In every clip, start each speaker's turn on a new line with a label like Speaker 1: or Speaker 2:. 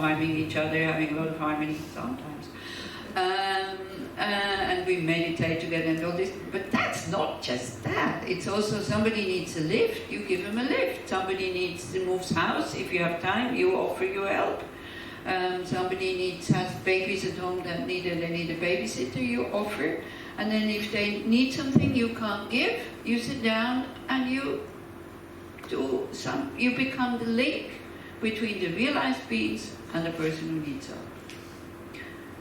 Speaker 1: harming each other, having a lot of harmony sometimes. And we meditate together and all this. But that's not just that. It's also somebody needs a lift, you give them a lift. Somebody needs to move house, if you have time, you offer your help. Somebody has babies at home that they need a babysitter, you offer. And then if they need something you can't give, you sit down and you become the link between the realized beings and the person who needs help.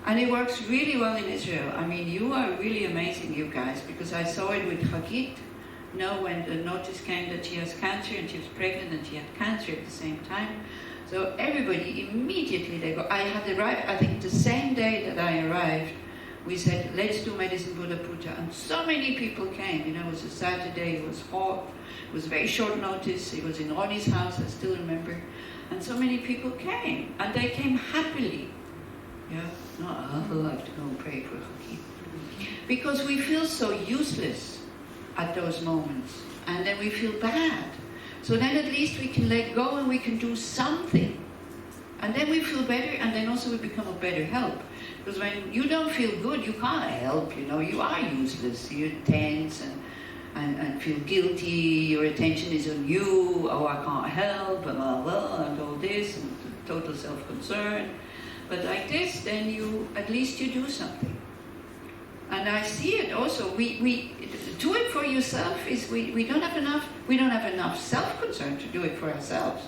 Speaker 1: And it works really well in Israel. I mean, you are really amazing, you guys, because I saw it with Hagit. You know, when the notice came that she has cancer and she was pregnant and she had cancer at the same time. So everybody immediately, they go. I had arrived, I think the same day that I arrived, we said, let's do Medicine Buddha Puja. And so many people came. You know, it was a Saturday, it was hot, it was very short notice, it was in Ronnie's house, I still remember. And so many people came, and they came happily. Yeah, not, oh, I have to go and pray for Haki. Because we feel so useless at those moments, and then we feel bad. So then at least we can let go and we can do something. And then we feel better, and then also we become a better help. Because when you don't feel good, you can't help, you know, you are useless. You're tense and feel guilty, your attention is on you, oh, I can't help, and blah, blah, and all this, and total self-concern. But like this, then at least you do something. And I see it also, we do it for yourself is, we don't have enough self-concern to do it for ourselves.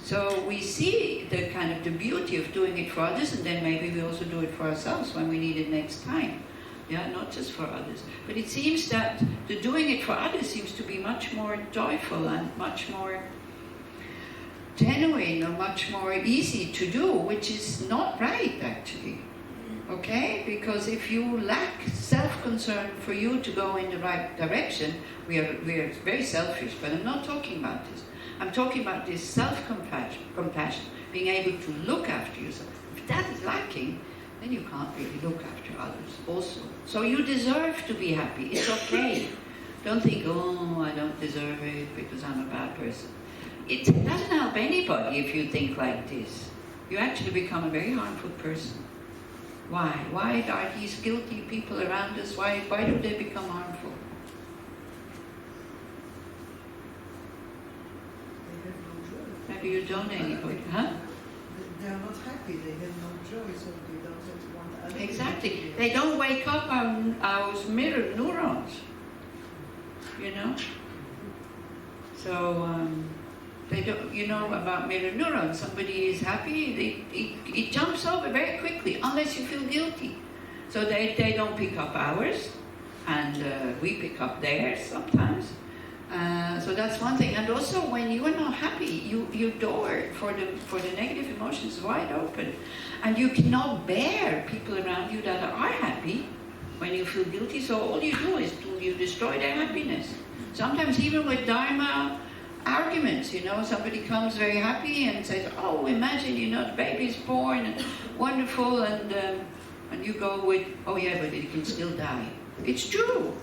Speaker 1: So we see the kind of the beauty of doing it for others, and then maybe we also do it for ourselves when we need it next time. Yeah, not just for others. But it seems that the doing it for others seems to be much more joyful and much more genuine or much more easy to do, which is not right actually. Okay? Because if you lack self-concern for you to go in the right direction, we are very selfish, but I'm not talking about this. I'm talking about this self-compassion, being able to look after yourself. If that is lacking, then you can't really look after others also. So you deserve to be happy. It's okay. Don't think, oh, I don't deserve it because I'm a bad person. It doesn't help anybody if you think like this. You actually become a very harmful person. Why? Why are these guilty people around us? Why do they become harmful? Maybe you don't anybody, huh?
Speaker 2: They are not happy, they have no joy, so they don't want other people.
Speaker 1: Exactly. They don't wake up our mirror neurons, you know? So, they don't, you know about mirror neurons, somebody is happy, it jumps over very quickly, unless you feel guilty. So they don't pick up ours, and we pick up theirs sometimes. So that's one thing. And also when you are not happy, your door for the negative emotions is wide open. And you cannot bear people around you that are happy when you feel guilty. So all you do is you destroy their happiness. Sometimes even with Dharma arguments, you know, somebody comes very happy and says, oh, imagine, you know, the baby's born, and wonderful, and you go with, oh yeah, but it can still die. It's true.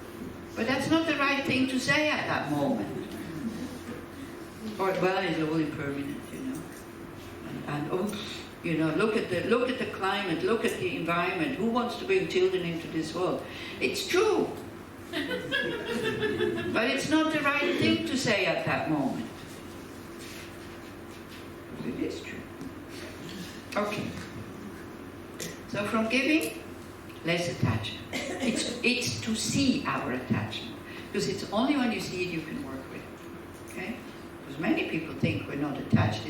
Speaker 1: But that's not the right thing to say at that moment. Or, well, it's all impermanent, you know. And oh, you know, look at the climate, look at the environment. Who wants to bring children into this world? It's true. But it's not the right thing to say at that moment. But it is true. Okay. So from giving, less attachment. It's to see our attachment. Because it's only when you see it you can work with it. Okay? Because many people think we're not attached.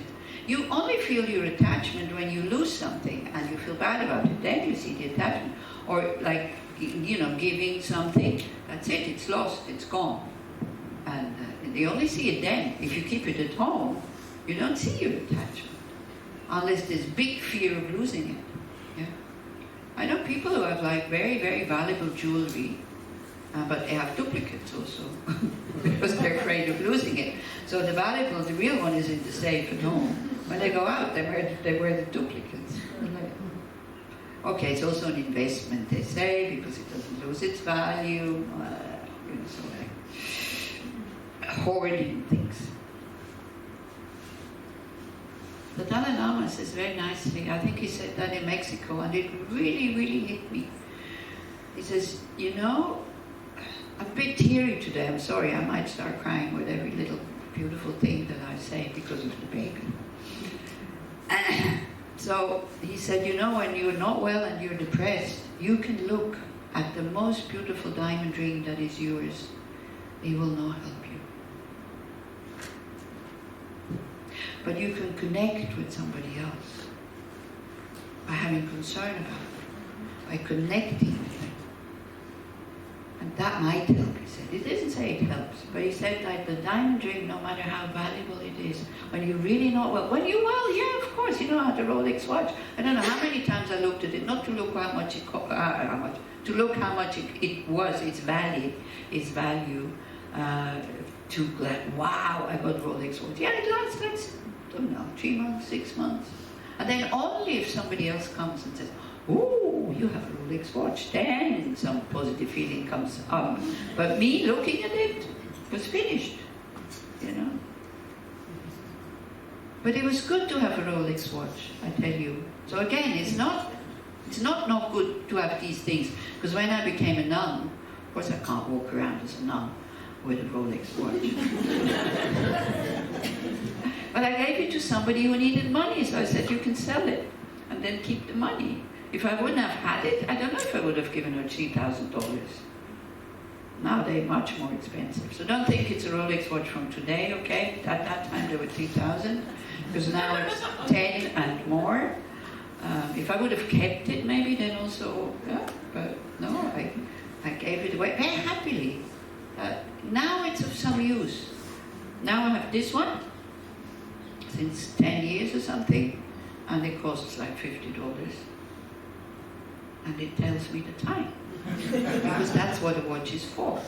Speaker 1: You only feel your attachment when you lose something and you feel bad about it. Then you see the attachment. Or like, you know, giving something, that's it, it's lost, it's gone. And you only see it then. If you keep it at home, you don't see your attachment. Unless there's big fear of losing it. Yeah? I know people who have like very, very valuable jewelry, but they have duplicates also, because they're afraid of losing it. So the valuable, the real one is in the safe at home. When they go out, they wear the duplicates. Okay, it's also an investment, they say, because it doesn't lose its value. You know, so like hoarding things. The Dalai Lama says very nicely, I think he said that in Mexico, and it really, really hit me. He says, you know, I'm a bit teary today, I'm sorry, I might start crying with every little beautiful thing that I say because of the baby. So he said, you know, when you're not well and you're depressed, you can look at the most beautiful diamond ring that is yours. It will not help you. But you can connect with somebody else by having concern about it, by connecting with them. And that might help, he said. He didn't say it helps, but he said that the diamond ring, no matter how valuable it is, when you're really not well, when you're well, yeah, of course, you know, I had a Rolex watch. I don't know how many times I looked at it, not to look how much to look how much it was, its value, to like, wow, I got Rolex watch. Yeah, it lasts, I don't know, 3 months, 6 months. And then only if somebody else comes and says, oh, you have a Rolex watch, then some positive feeling comes up. But me looking at it was finished, you know. But it was good to have a Rolex watch, I tell you. So again, it's not good to have these things. Because when I became a nun, of course I can't walk around as a nun with a Rolex watch. But I gave it to somebody who needed money, so I said, you can sell it and then keep the money. If I wouldn't have had it, I don't know if I would have given her $3,000. Now they're much more expensive. So don't think it's a Rolex watch from today, okay? At that time they were 3,000, because now it's 10 and more. If I would have kept it, maybe then also, yeah, but no, I gave it away very happily. Now it's of some use. Now I have this one, since 10 years or something, and it costs like $50. And it tells me the time, because that's what a watch is for.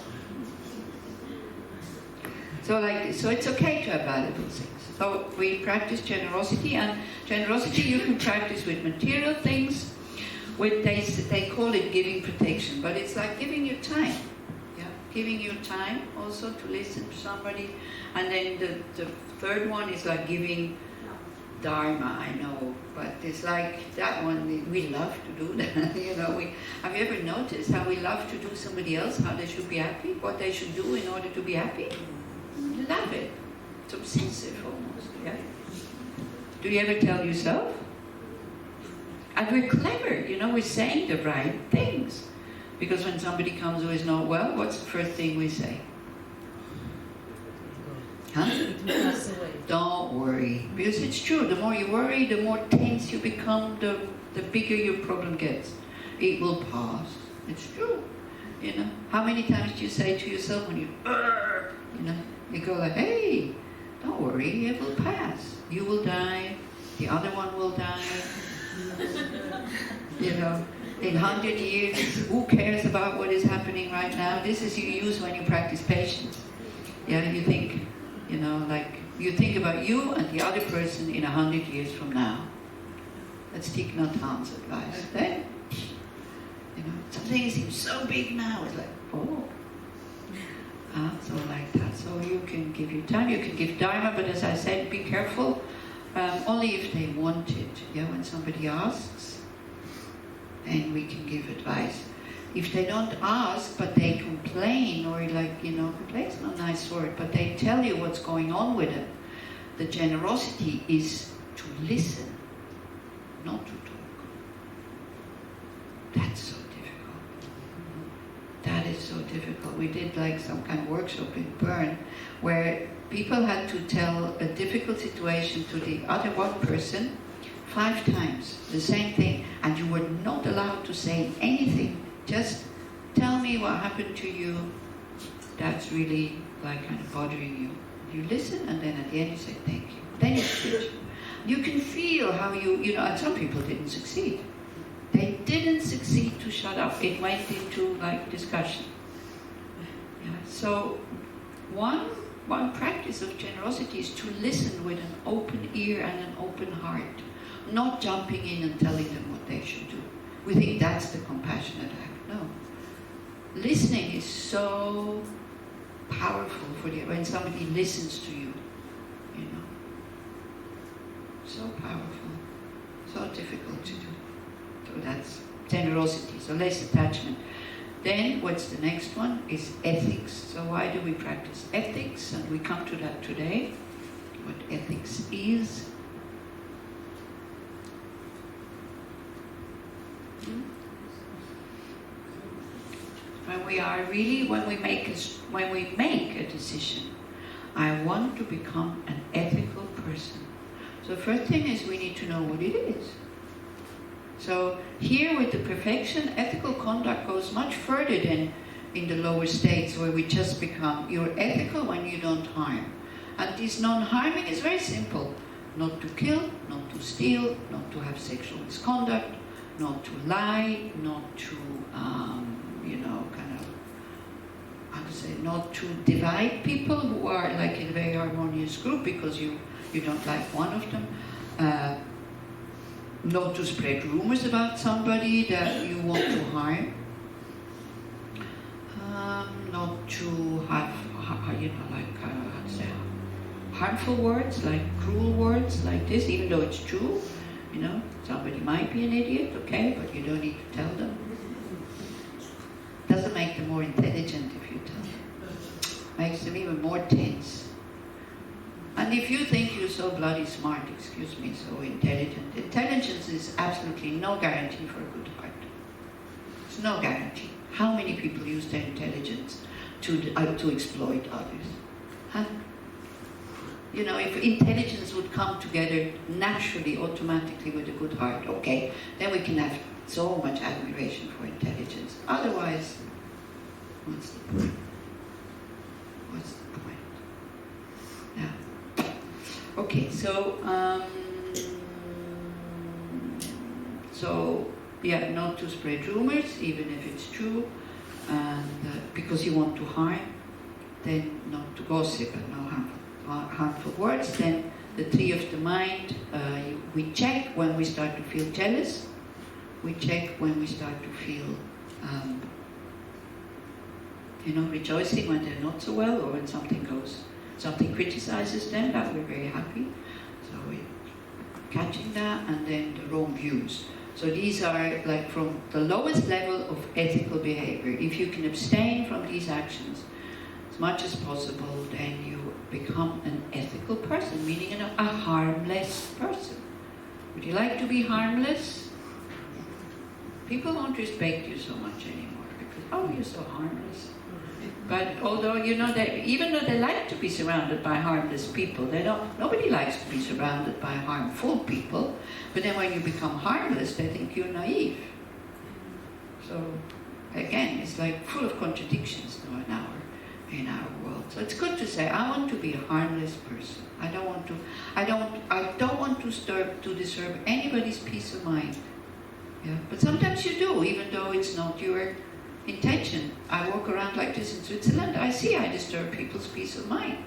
Speaker 1: So it's okay to have valuable things. So we practice generosity, and generosity you can practice with material things. With they call it giving protection, but it's like giving your time. Yeah, giving your time also to listen to somebody, and then the third one is like giving Dharma. I know, but it's like that one. We love to do that. You know, have you ever noticed how we love to do somebody else, how they should be happy, what they should do in order to be happy? You love it. It's obsessive almost. Yeah. Do you ever tell yourself? And we're clever, you know, we're saying the right things. Because when somebody comes who is not well, what's the first thing we say? Huh? Don't worry. Because it's true, the more you worry, the more tense you become, the bigger your problem gets. It will pass. It's true. You know, how many times do you say to yourself when you know, you go like, hey, don't worry, it will pass. You will die, the other one will die. You know, in 100 years, who cares about what is happening right now? This is you use when you practice patience. Yeah, you think, you know, like, you think about you and the other person in 100 years from now. That's Thich Nhat Hanh's advice. Then, you know, some things seem so big now, it's like, oh. So like that. So you can give your time, you can give Dharma, but as I said, be careful. Only if they want it. Yeah, when somebody asks, then we can give advice. If they don't ask, but they complain, or like, you know, complain's not a nice word, but they tell you what's going on with them, the generosity is to listen, not to talk. That's so difficult. That is so difficult. We did like some kind of workshop in Bern, where people had to tell a difficult situation to the other one person 5 times, the same thing, and you were not allowed to say anything. Just tell me what happened to you that's really like kind of bothering you. You listen, and then at the end you say thank you. Then you switch. You can feel how you know, and some people didn't succeed. They didn't succeed to shut up. It went into like discussion. Yeah. So one practice of generosity is to listen with an open ear and an open heart, not jumping in and telling them what they should do. We think that's the compassionate act. No. Listening is so powerful when somebody listens to you, you know. So powerful, so difficult to do. So that's generosity, so less attachment. Then what's the next one is ethics. So why do we practice ethics? And we come to that today, what ethics is. When we make a decision, I want to become an ethical person. So the first thing is we need to know what it is. So here with the perfection, ethical conduct goes much further than in the lower states where we just become, you're ethical when you don't harm. And this non-harming is very simple. Not to kill, not to steal, not to have sexual misconduct, not to lie, not to, not to divide people who are like in a very harmonious group because you don't like one of them. Not to spread rumors about somebody that you want to harm. Not to have, harmful words, like cruel words like this, even though it's true. Somebody might be an idiot, okay, but you don't need to tell them. Doesn't make them more intelligent if you tell them. Makes them even more tense. And if you think you're so bloody smart, excuse me, so intelligent, intelligence is absolutely no guarantee for a good heart. It's no guarantee. How many people use their intelligence to exploit others? Huh? If intelligence would come together naturally, automatically with a good heart, okay, then we can have so much admiration for intelligence. Otherwise, what's the point? What's the point? Yeah. Okay, so not to spread rumors, even if it's true, and because you want to harm. Then not to gossip and no harmful words. Then the tree of the mind, we check when we start to feel jealous. We check when we start to feel, rejoicing when they're not so well, or when something criticizes them, that we're very happy. So we're catching that, and then the wrong views. So these are like from the lowest level of ethical behavior. If you can abstain from these actions as much as possible, then you become an ethical person, meaning a harmless person. Would you like to be harmless? People won't respect you so much anymore because, you're so harmless. But although, even though they like to be surrounded by harmless people, nobody likes to be surrounded by harmful people. But then when you become harmless, they think you're naive. So again, it's like full of contradictions now in our world. So it's good to say, I want to be a harmless person. I don't want to disturb anybody's peace of mind. Yeah, but sometimes you do, even though it's not your intention. I walk around like this in Switzerland, I disturb people's peace of mind,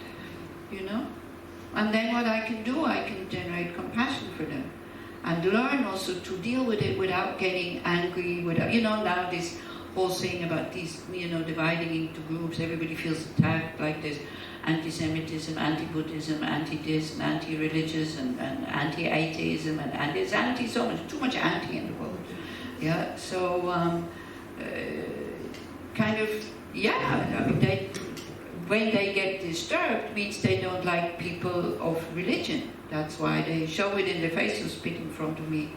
Speaker 1: And then what I can do, I can generate compassion for them. And learn also to deal with it without getting angry, now this whole thing about these, dividing into groups, everybody feels attacked, like there's anti-Semitism, anti-Buddhism, anti-this, and anti-religious, and anti-atheism, and there's too much anti in the world. Yeah, so when they get disturbed, means they don't like people of religion. That's why they show it in their faces, spit in front of me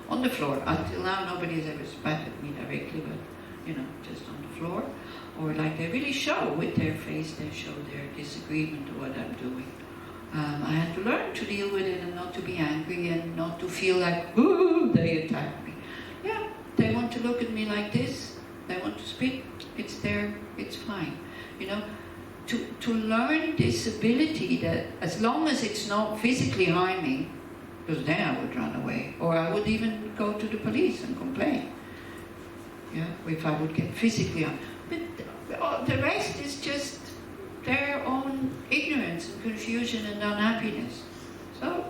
Speaker 1: on the floor. Until now, nobody has ever spat at me directly, but just on the floor. Or like they really show with their face, they show their disagreement to what I'm doing. I had to learn to deal with it and not to be angry and not to feel like, ooh, they attack me. Yeah, they want to look at me like this, they want to spit, it's there, it's fine. To learn this ability that as long as it's not physically harming, because then I would run away, or I would even go to the police and complain. Yeah, if I would get physically harmed. But the rest is just their own ignorance and confusion and unhappiness. So,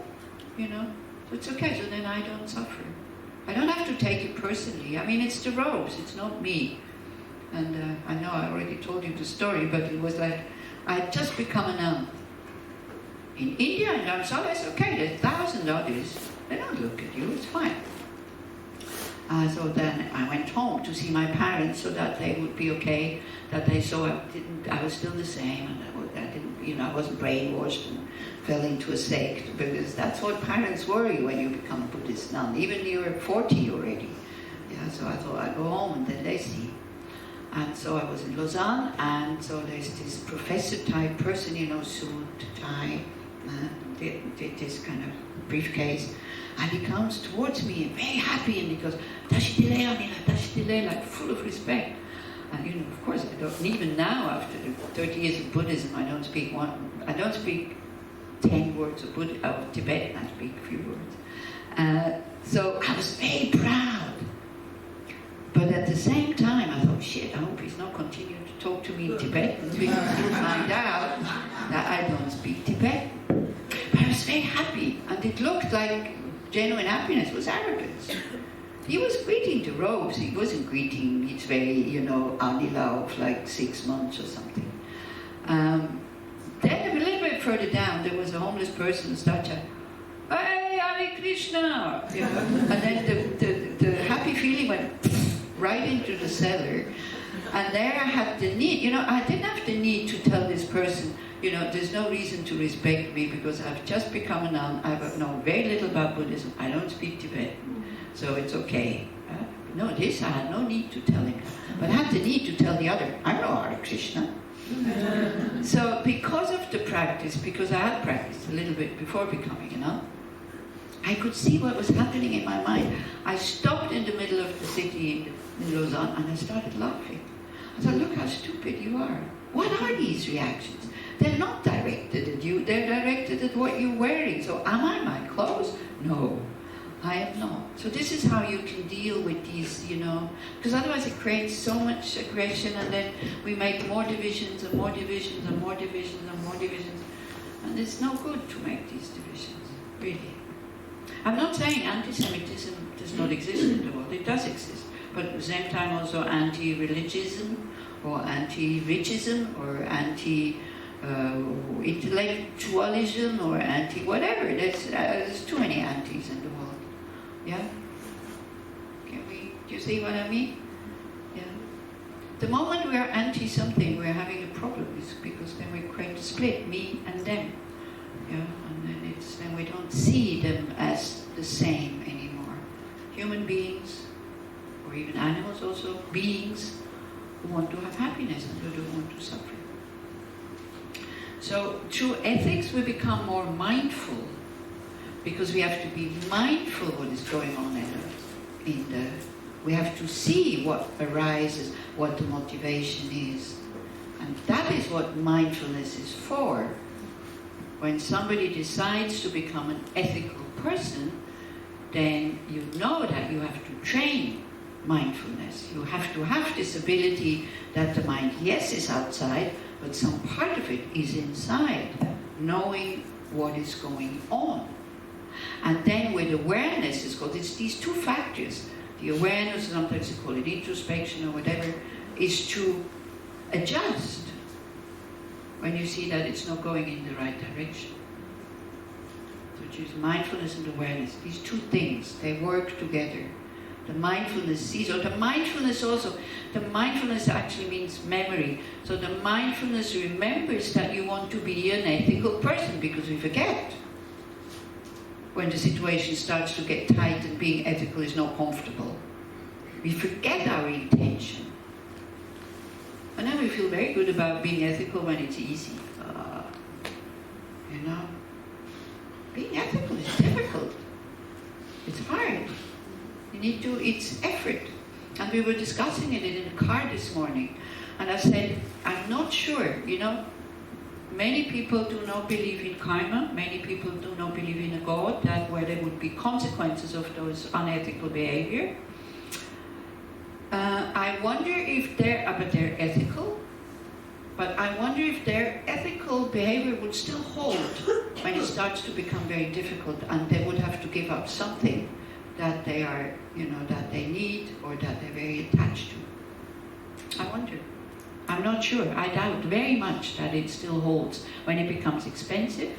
Speaker 1: so it's okay, so then I don't suffer. I don't have to take it personally. I mean, it's the robes, it's not me. And I know I already told you the story, but it was like, I had just become a nun In India and Dharamsala, it's okay. There's 1,000 others. They don't look at you. It's fine. So then I went home to see my parents so that they would be okay, that they saw I was still the same, and I didn't, I wasn't brainwashed and fell into a sect, because that's what parents worry when you become a Buddhist nun. Even you're 40 already. Yeah, so I thought I'd go home and then they see. And so I was in Lausanne, and so there's this professor type person, suit, tie, did this kind of briefcase. And he comes towards me, very happy, and he goes, Tashitile, like full of respect. And of course, I don't, even now, after 30 years of Buddhism, I don't speak 10 words of Tibetan, I speak a few words. So I was very proud. But at the same time, I thought, shit, I hope he's not continuing to talk to me in Tibetan, because he'll find out that I don't speak Tibetan. But I was very happy, and it looked like genuine happiness. It was arrogance. He was greeting the robes. He wasn't greeting, it's very, Anila of like 6 months or something. Then a little bit further down, there was a homeless person who started, hey, Hare Krishna! And then the happy feeling went right into the cellar. And there I had the need, I didn't have the need to tell this person, there's no reason to respect me because I've just become a nun. I know very little about Buddhism. I don't speak Tibetan, so it's okay. I had no need to tell him that. But I had the need to tell the other, I know Hare Krishna. So because of the practice, because I had practiced a little bit before becoming a nun, I could see what was happening in my mind. I stopped in the middle of the city in Lausanne and I started laughing. I thought, look how stupid you are. What are these reactions? They're not directed at you, they're directed at what you're wearing. So am I my clothes? No, I am not. So this is how you can deal with these, because otherwise it creates so much aggression, and then we make more divisions and more divisions and more divisions and more divisions. And it's no good to make these divisions, really. I'm not saying anti-Semitism does not exist in the world, it does exist. But at the same time also anti-religism or anti-richism or anti-intellectualism or anti-whatever. There's too many antis in the world. Yeah? Do you see what I mean? Yeah. The moment we are anti-something, we're having a problem, because then we create a split, me and them. Yeah? And then we don't see them as the same anymore. Human beings, or even animals also, beings who want to have happiness and who don't want to suffer. So through ethics we become more mindful, because we have to be mindful what is going on we have to see what arises, what the motivation is. And that is what mindfulness is for. When somebody decides to become an ethical person, then you know that you have to train mindfulness. You have to have this ability that the mind, yes, is outside, but some part of it is inside, knowing what is going on. And then with awareness, it's these two factors. The awareness, sometimes you call it introspection or whatever, is to adjust when you see that it's not going in the right direction. So choose mindfulness and awareness. These two things, they work together. The mindfulness sees, or the mindfulness actually means memory. So the mindfulness remembers that you want to be an ethical person, because we forget. When the situation starts to get tight and being ethical is not comfortable, we forget our intention. And then we feel very good about being ethical when it's easy. Being ethical is difficult. It's hard. It's effort. And we were discussing it in the car this morning. And I said, I'm not sure, many people do not believe in karma. Many people do not believe in a God, where there would be consequences of those unethical behavior. I wonder if but they're ethical. But I wonder if their ethical behavior would still hold when it starts to become very difficult, and they would have to give up something that they are, that they need or that they're very attached to. I wonder. I'm not sure. I doubt very much that it still holds when it becomes expensive,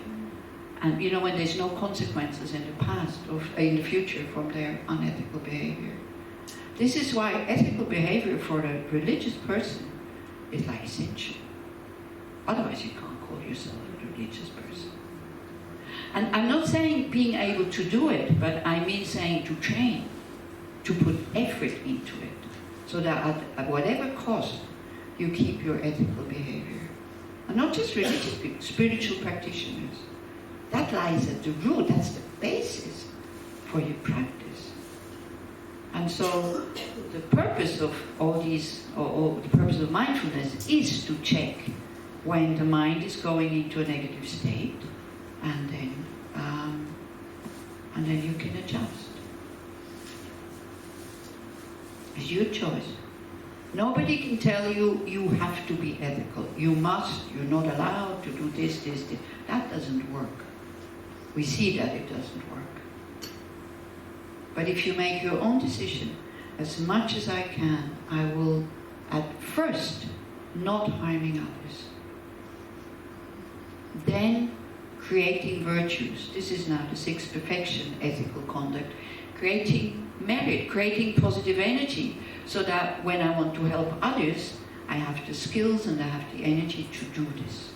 Speaker 1: And you know, when there's no consequences in the past or in the future from their unethical behavior. This is why ethical behavior for a religious person is like essential. Otherwise you can't call yourself a religious person. And I'm not saying being able to do it, but I mean saying to train, to put effort into it, so that at whatever cost you keep your ethical behavior. And not just religious people, spiritual practitioners. That lies at the root, that's the basis for your practice. And so the purpose of all these, or the purpose of mindfulness is to check when the mind is going into a negative state, and then you can adjust. It's your choice. Nobody can tell you you have to be ethical. You must, you're not allowed to do this. That doesn't work. We see that it doesn't work. But if you make your own decision, as much as I can, I will at first not harming others. Then creating virtues. This is now the sixth perfection, ethical conduct. Creating merit, creating positive energy, so that when I want to help others, I have the skills and I have the energy to do this.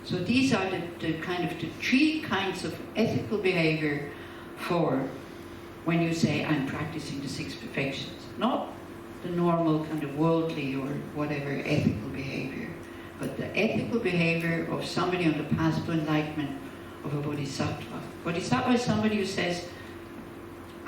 Speaker 1: So these are the kind of the three kinds of ethical behavior for when you say I'm practicing the six perfections. Not the normal kind of worldly or whatever ethical behavior, but the ethical behavior of somebody on the path to enlightenment, of a bodhisattva. Bodhisattva is somebody who says,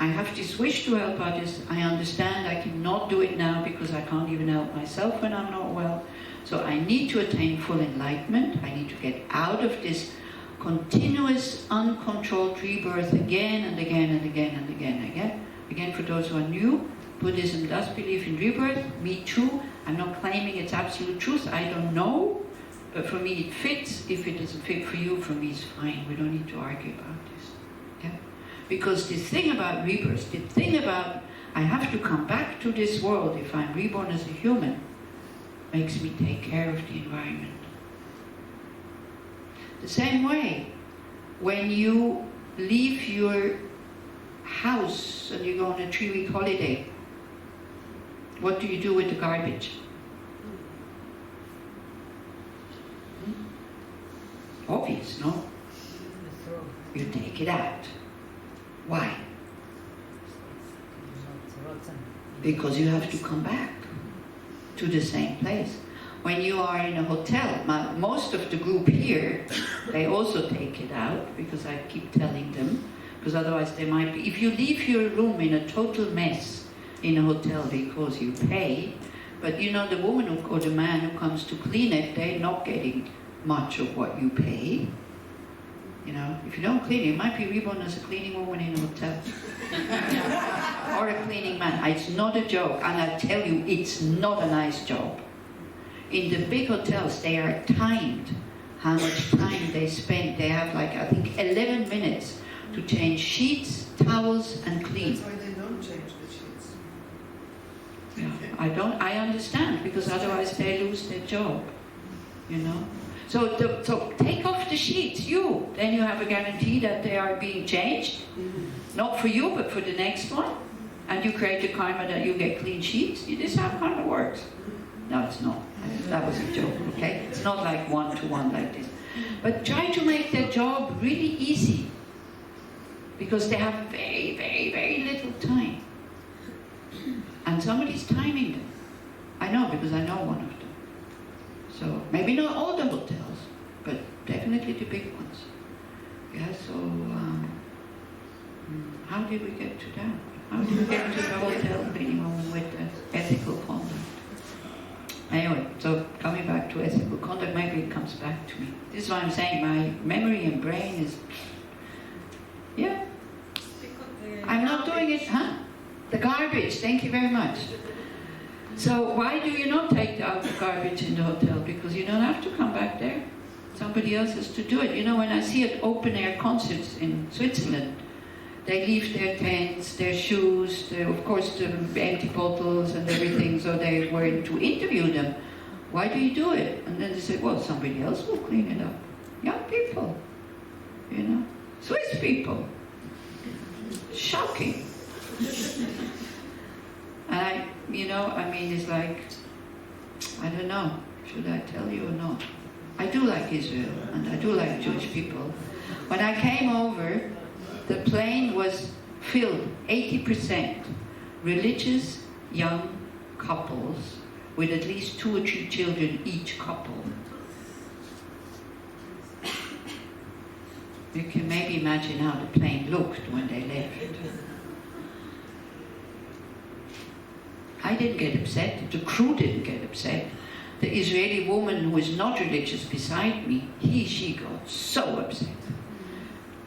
Speaker 1: I have this wish to help others. I understand I cannot do it now because I can't even help myself when I'm not well. So I need to attain full enlightenment. I need to get out of this continuous, uncontrolled rebirth again and again and again and again and again. Again, for those who are new, Buddhism does believe in rebirth. Me too. I'm not claiming it's absolute truth. I don't know. But for me it fits. If it doesn't fit for you, for me it's fine. We don't need to argue about this. Yeah? Because the thing about rebirth, the thing about I have to come back to this world if I'm reborn as a human, makes me take care of the environment. The same way, when you leave your house and you go on a 3-week holiday, what do you do with the garbage? Obvious, no? You take it out. Why? Because you have to come back to the same place. When you are in a hotel, most of the group here, they also take it out, because I keep telling them, because otherwise they might be, if you leave your room in a total mess in a hotel because you pay, but you know the woman or the man who comes to clean it, they're not getting much of what you pay. You know, if you don't clean it, you might be reborn as a cleaning woman in a hotel. Or a cleaning man. It's not a joke, and I tell you, it's not a nice job. In the big hotels, they are timed how much time they spend. They have like, I think, 11 minutes to change sheets, towels, and clean.
Speaker 2: That's why they don't change the sheets.
Speaker 1: Yeah, I understand, because otherwise they lose their job, you know. So take off the sheets, then you have a guarantee that they are being changed, not for you, but for the next one. And you create a karma that you get clean sheets. This is how karma works. No, it's not. That was a joke, okay? It's not like one-to-one like this. But try to make their job really easy, because they have very, very, very little time. And somebody's timing them. I know, because I know one of them. So, maybe not all the hotels, but definitely the big ones. Yeah, so, how did we get to that? How did we get to the hotel cleaning woman with the ethical conduct? Anyway, so coming back to ethical conduct, maybe it comes back to me. This is why I'm saying my memory and brain is, yeah. I'm not doing it, The garbage, thank you very much. So why do you not take out the garbage in the hotel? Because you don't have to come back there. Somebody else has to do it. You know, when I see at open-air concerts in Switzerland, they leave their tents, their shoes, of course the empty bottles and everything, so they were to interview them. Why do you do it? And then they say, well, somebody else will clean it up. Young people. you know. Swiss people. Shocking. And it's like, I don't know, should I tell you or not? I do like Israel, and I do like Jewish people. When I came over, the plane was filled, 80%, religious young couples with at least 2 or 3 children each couple. You can maybe imagine how the plane looked when they left. I didn't get upset, the crew didn't get upset. The Israeli woman who was not religious beside me, she got so upset.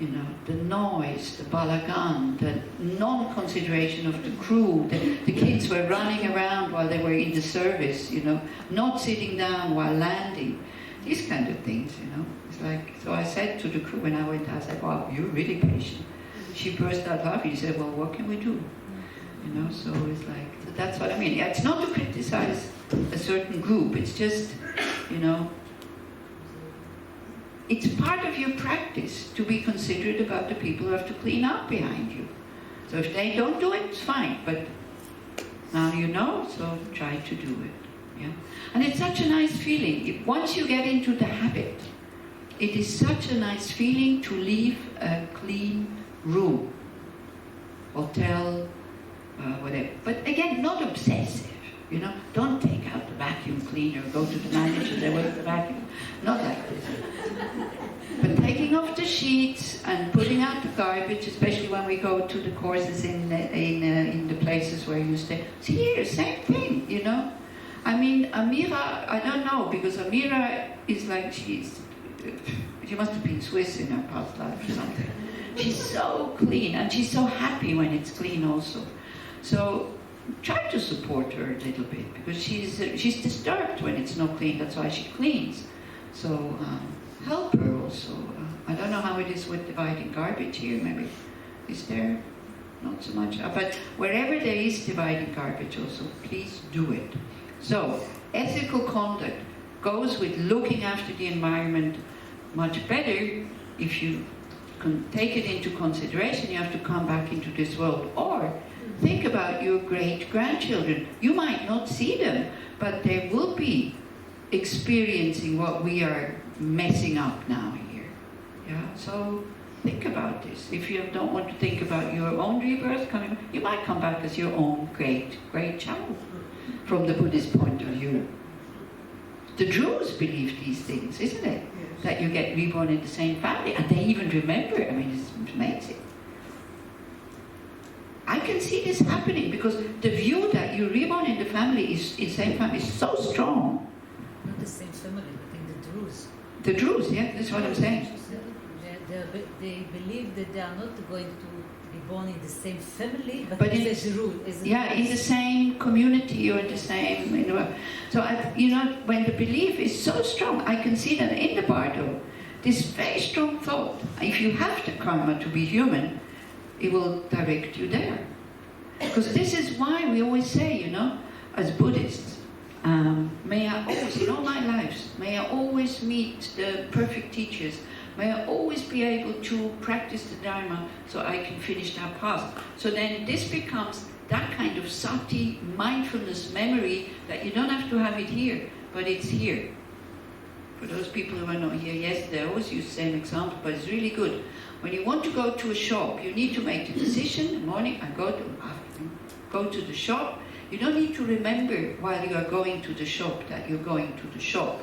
Speaker 1: You know, the noise, the balagan, the non-consideration of the crew, the kids were running around while they were in the service, you know, not sitting down while landing. These kind of things, you know. It's like, so I said to the crew when I went, I said, wow, you're really patient. She burst out laughing. She said, well, what can we do? You know, so it's like, so that's what I mean. It's not to criticize a certain group. It's just, you know, it's part of your practice to be considerate about the people who have to clean up behind you. So if they don't do it, it's fine. But now you know, so try to do it. Yeah, and it's such a nice feeling. Once you get into the habit, it is such a nice feeling to leave a clean room, hotel, whatever. But again, not obsessive. You know, don't take out the vacuum cleaner, go to the manager, they work the vacuum. Not like this. But taking off the sheets and putting out the garbage, especially when we go to the courses in the places where you stay. See here, same thing, you know. I mean, Amira, I don't know, because Amira is like, she must have been Swiss in her past life or something. She's so clean, and she's so happy when it's clean also. So try to support her a little bit, because she's disturbed when it's not clean. That's why she cleans. So help her also. I don't know how it is with dividing garbage here. Maybe is there not so much, but wherever there is dividing garbage, also please do it. So ethical conduct goes with looking after the environment much better. If you can take it into consideration, you have to come back into this world, or think about your great-grandchildren. You might not see them, but they will be experiencing what we are messing up now here. Yeah, so think about this. If you don't want to think about your own rebirth coming, you might come back as your own great child from the Buddhist point of view. The Druze believe these things, isn't it? Yes. That you get reborn in the same family, and they even remember it. I mean, it's amazing. I can see this happening because the view that you're reborn in the family is same family is so strong.
Speaker 3: Not the same family, but in the Druze.
Speaker 1: The Druze, yeah, that's what I'm saying.
Speaker 3: They believe that they are not going to be born in the same family, but in the Druze.
Speaker 1: Yeah, in the same community or the same. You know, so when the belief is so strong, I can see that in the Bardo, this very strong thought. If you have the karma to be human, it will direct you there. Because this is why we always say, you know, as Buddhists, may I always, in all my lives, may I always meet the perfect teachers. May I always be able to practice the Dharma so I can finish that path. So then this becomes that kind of sati, mindfulness memory that you don't have to have it here, but it's here. For those people who are not here yesterday, I always use the same example, but it's really good. When you want to go to a shop, you need to make the decision. In the morning, I go to the shop. You don't need to remember while you are going to the shop that you're going to the shop.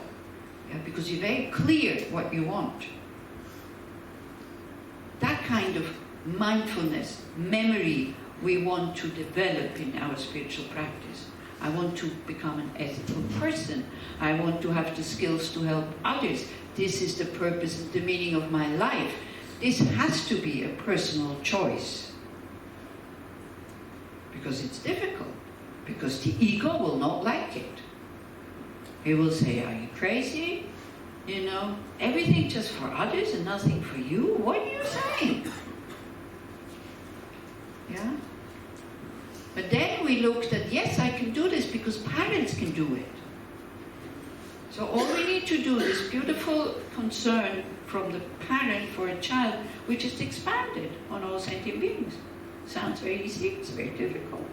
Speaker 1: Yeah, because you're very clear what you want. That kind of mindfulness, memory, we want to develop in our spiritual practice. I want to become an ethical person. I want to have the skills to help others. This is the purpose and the meaning of my life. This has to be a personal choice. Because it's difficult. Because the ego will not like it. He will say, are you crazy? You know, everything just for others and nothing for you? What are you saying? Yeah? But then we looked at, yes, I can do this because parents can do it. So all we need need to do this beautiful concern from the parent for a child, which is expanded on all sentient beings. Sounds very easy, it's very difficult.